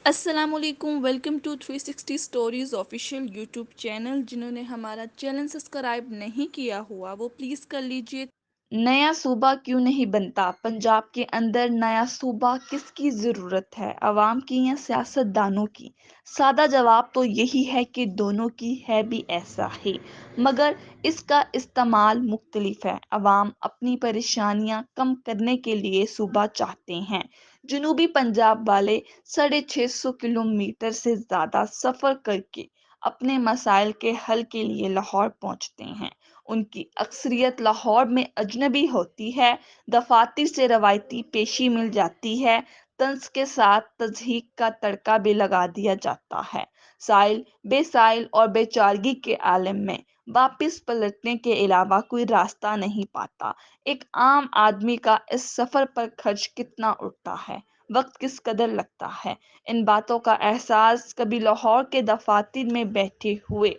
السلام علیکم، welcome to 360 stories official YouTube channel. جنہوں نے ہمارا چینل سبسکرائب نہیں کیا ہوا وہ پلیز کر لیجئے۔ نیا صوبہ کیوں نہیں بنتا؟ پنجاب کے اندر نیا صوبہ کس کی ضرورت ہے، عوام کی یا سیاست دانوں کی؟ سادہ جواب تو یہی ہے کہ دونوں کی ہے بھی ایسا ہی، مگر اس کا استعمال مختلف ہے۔ عوام اپنی پریشانیاں کم کرنے کے لیے صوبہ چاہتے ہیں۔ جنوبی پنجاب والے 650 کلومیٹر سے زیادہ سفر کر کے اپنے مسائل کے حل کے لیے لاہور پہنچتے ہیں۔ ان کی اکثریت لاہور میں اجنبی ہوتی ہے، دفاتر سے روایتی پیشی مل جاتی ہے، طنز کے ساتھ تضحیک کا تڑکا بھی لگا دیا جاتا ہے۔ سائل بے سائل اور بے چارگی کے عالم میں واپس پلٹنے کے علاوہ کوئی راستہ نہیں پاتا۔ ایک عام آدمی کا اس سفر پر خرچ کتنا اٹھتا ہے، وقت کس قدر لگتا ہے، ان باتوں کا احساس کبھی لاہور کے دفاتر میں بیٹھے ہوئے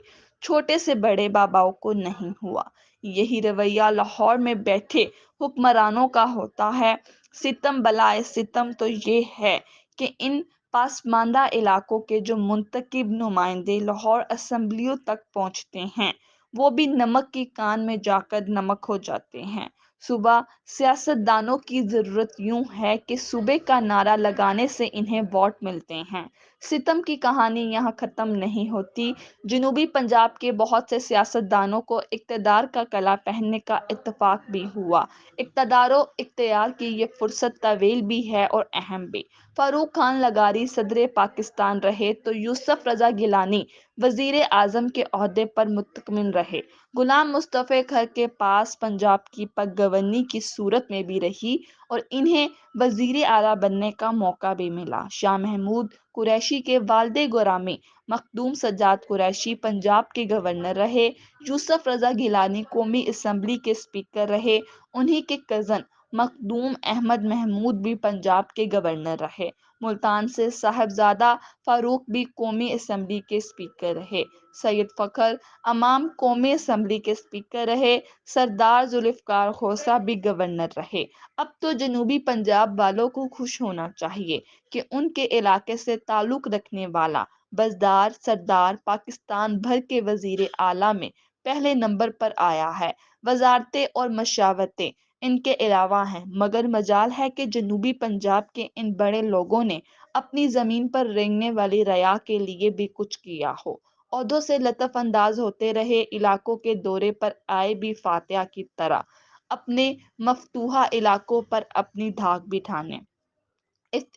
چھوٹے سے بڑے باباؤں کو نہیں ہوا۔ یہی رویہ لاہور میں بیٹھے حکمرانوں کا ہوتا ہے۔ ستم بلائے ستم تو یہ ہے کہ ان پسماندہ علاقوں کے جو منتخب نمائندے لاہور اسمبلیوں تک پہنچتے ہیں وہ بھی نمک کی کان میں جا کر نمک ہو جاتے ہیں۔ صوبہ سیاست دانوں کی ضرورت یوں ہے کہ صوبے کا نعرہ لگانے سے انہیں ووٹ ملتے ہیں۔ ستم کی کہانی یہاں ختم نہیں ہوتی۔ جنوبی پنجاب کے بہت سے سیاست دانوں کو اقتدار کا کلا پہننے کا اتفاق بھی ہوا۔ اقتدار و اختیار کی یہ فرصت طویل بھی ہے اور اہم بھی۔ فاروق خان لغاری صدر پاکستان رہے تو یوسف رضا گیلانی وزیر اعظم کے عہدے پر مطمئن رہے۔ غلام مصطفی کھر کے پاس پنجاب کی پگ گورنی کی صورت میں بھی رہی اور انہیں وزیر اعلیٰ بننے کا موقع بھی ملا۔ شاہ محمود قریشی کے والد گرامی مخدوم سجاد قریشی پنجاب کے گورنر رہے۔ یوسف رضا گیلانی قومی اسمبلی کے اسپیکر رہے۔ انہی کے کزن مخدوم احمد محمود بھی پنجاب کے گورنر رہے۔ ملتان سے صاحبزادہ فاروق بھی قومی اسمبلی کے اسپیکر رہے۔ سید فخر امام قومی اسمبلی کے اسپیکر رہے۔ سردار ذوالفقار کھوسہ بھی گورنر رہے۔ اب تو جنوبی پنجاب والوں کو خوش ہونا چاہیے کہ ان کے علاقے سے تعلق رکھنے والا بزدار سردار پاکستان بھر کے وزیر اعلیٰ میں پہلے نمبر پر آیا ہے۔ وزارتیں اور مشاورتیں ان کے علاوہ ہیں، مگر مجال ہے کہ جنوبی پنجاب کے ان بڑے لوگوں نے اپنی زمین پر رینگنے والی رعایا کے لیے بھی کچھ کیا ہو۔ عہدوں سے لطف انداز ہوتے رہے، علاقوں کے دورے پر آئے بھی فاتحہ کی طرح اپنے مفتوحہ علاقوں پر اپنی دھاک بٹھانے۔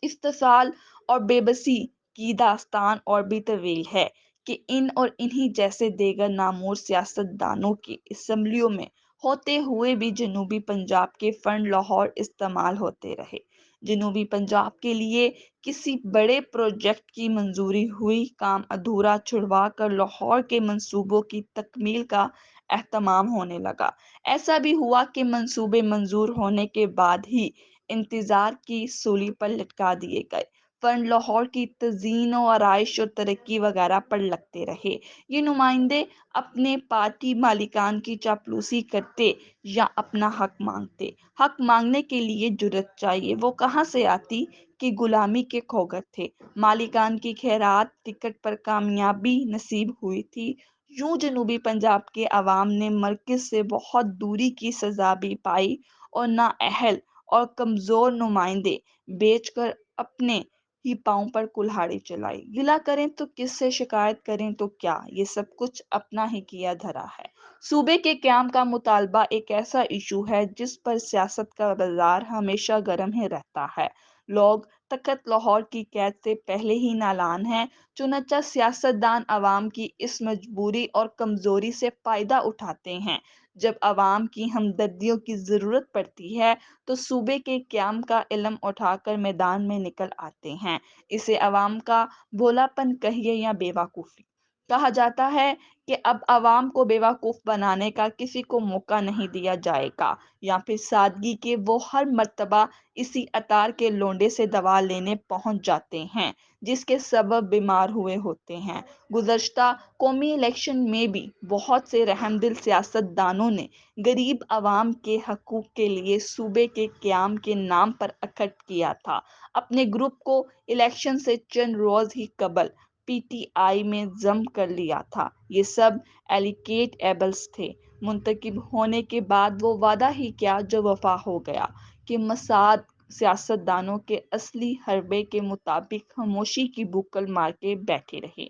استحصال اور بے بسی کی داستان اور بھی طویل ہے کہ ان اور انہی جیسے دیگر نامور سیاست دانوں کی اسمبلیوں میں ہوتے ہوئے بھی جنوبی پنجاب کے فنڈ لاہور استعمال ہوتے رہے۔ جنوبی پنجاب کے لیے کسی بڑے پروجیکٹ کی منظوری ہوئی، کام ادھورا چھڑوا کر لاہور کے منصوبوں کی تکمیل کا اہتمام ہونے لگا۔ ایسا بھی ہوا کہ منصوبے منظور ہونے کے بعد ہی انتظار کی سولی پر لٹکا دیے گئے۔ فنڈ لاہور کی تزئین و آرائش اور ترقی وغیرہ پر لگتے رہے۔ یہ نمائندے اپنے پارٹی مالکان کی چاپلوسی کرتے یا اپنا حق مانگتے؟ حق مانگنے کے لیے جرأت چاہیے، وہ کہاں سے آتی کہ غلامی کے کھوگر تھے۔ مالکان کی خیرات ٹکٹ پر کامیابی نصیب ہوئی تھی۔ یوں جنوبی پنجاب کے عوام نے مرکز سے بہت دوری کی سزا بھی پائی اور نااہل اور کمزور نمائندے بیچ کر اپنے ہی پاؤں پر کلہاڑی چلائی۔ گلہ کریں تو کس سے، شکایت کریں تو کیا، یہ سب کچھ اپنا ہی کیا دھرا ہے۔ صوبے کے قیام کا مطالبہ ایک ایسا ایشو ہے جس پر سیاست کا بازار ہمیشہ گرم ہی رہتا ہے۔ لوگ تخت لاہور کی قید سے پہلے ہی نالان ہیں، چنانچہ سیاست دان عوام کی اس مجبوری اور کمزوری سے فائدہ اٹھاتے ہیں۔ جب عوام کی ہمدردیوں کی ضرورت پڑتی ہے تو صوبے کے قیام کا علم اٹھا کر میدان میں نکل آتے ہیں۔ اسے عوام کا بھولا پن کہیے یا بے وقوفی۔ کہا جاتا ہے کہ اب عوام کو بیوقوف بنانے کا کسی کو موقع نہیں دیا جائے گا، یا پھر سادگی کے وہ ہر مرتبہ اسی اطار کے لونڈے سے دوا لینے پہنچ جاتے ہیں جس کے سبب بیمار ہوئے ہوتے ہیں۔ گزشتہ قومی الیکشن میں بھی بہت سے رحم دل سیاست دانوں نے غریب عوام کے حقوق کے لیے صوبے کے قیام کے نام پر اکٹھ کیا تھا۔ اپنے گروپ کو الیکشن سے چند روز ہی قبل پی ٹی آئی میں ضم کر لیا تھا۔ یہ سب ایلیگیٹ ایبلز تھے۔ منتخب ہونے کے بعد وہ وعدہ ہی کیا جو وفا ہو گیا کہ مساعد سیاست دانوں کے اصلی حربے کے مطابق خاموشی کی بوکل مار کے بیٹھے رہے۔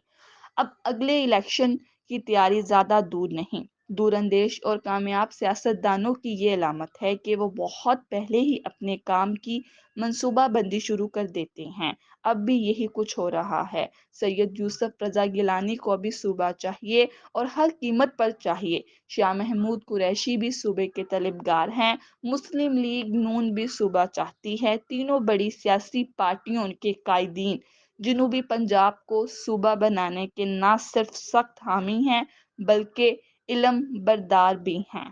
اب اگلے الیکشن کی تیاری زیادہ دور نہیں۔ دور اندیش اور کامیاب سیاست دانوں کی یہ علامت ہے کہ وہ بہت پہلے ہی اپنے کام کی منصوبہ بندی شروع کر دیتے ہیں۔ اب بھی یہی کچھ ہو رہا ہے۔ سید یوسف رضا گیلانی کو ابھی صوبہ چاہیے اور ہر قیمت پر چاہیے۔ شاہ محمود قریشی بھی صوبے کے طلبگار ہیں۔ مسلم لیگ نون بھی صوبہ چاہتی ہے۔ تینوں بڑی سیاسی پارٹیوں کے قائدین جنوبی پنجاب کو صوبہ بنانے کے نہ صرف سخت حامی ہیں بلکہ علم بردار بھی ہیں۔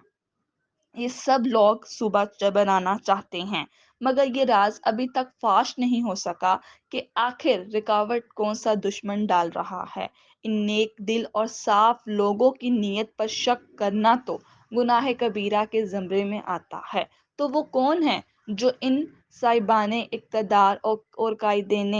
یہ سب لوگ صوبہ بنانا چاہتے ہیں، مگر یہ راز ابھی تک فاش نہیں ہو سکا کہ آخر رکاوٹ کون سا دشمن ڈال رہا ہے۔ ان نیک دل اور صاف لوگوں کی نیت پر شک کرنا تو گناہ کبیرہ کے زمرے میں آتا ہے۔ تو وہ کون ہے جو ان صاحبان اقتدار اور قائدین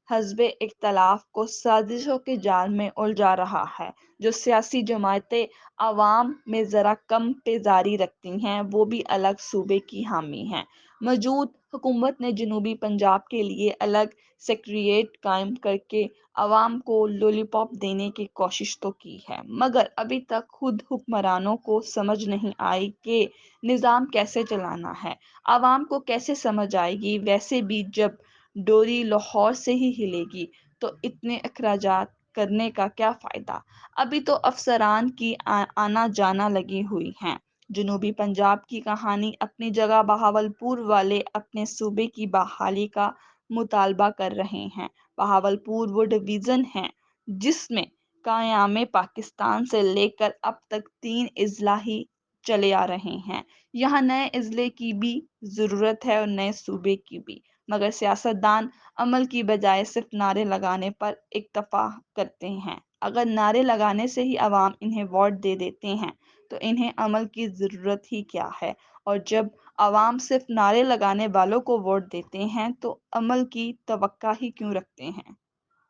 حزب اختلاف کو سازشوں کے جال میں الجھا رہا ہے؟ جو سیاسی جماعتیں عوام میں ذرا کم بیزاری رکھتی ہیں وہ بھی الگ صوبے کی حامی ہیں۔ موجود حکومت نے جنوبی پنجاب کے لیے الگ سیکریٹریٹ قائم کر کے عوام کو لولی پاپ دینے کی کوشش تو کی ہے، مگر ابھی تک خود حکمرانوں کو سمجھ نہیں آئی کہ نظام کیسے چلانا ہے۔ عوام کو کیسے سمجھ آئے گی؟ ویسے بھی جب ڈوری لاہور سے ہی ہلے گی تو اتنے اخراجات کرنے کا کیا فائدہ؟ ابھی تو افسران کی آنا جانا لگی ہوئی ہیں۔ جنوبی پنجاب کی کہانی اپنی جگہ، بہاولپور والے اپنے صوبے کی بحالی کا مطالبہ کر رہے ہیں۔ بہاولپور وہ ڈویژن ہے جس میں قیام پاکستان سے لے کر اب تک 3 اضلاع ہی چلے آ رہے ہیں۔ یہاں نئے اضلاع کی بھی ضرورت ہے اور نئے صوبے کی بھی، مگر سیاستدان عمل کی بجائے صرف نعرے لگانے پر اکتفا کرتے ہیں۔ اگر نعرے لگانے سے ہی عوام انہیں ووٹ دے دیتے ہیں تو انہیں عمل کی ضرورت ہی کیا ہے؟ اور جب عوام صرف نعرے لگانے والوں کو ووٹ دیتے ہیں تو عمل کی توقع ہی کیوں رکھتے ہیں؟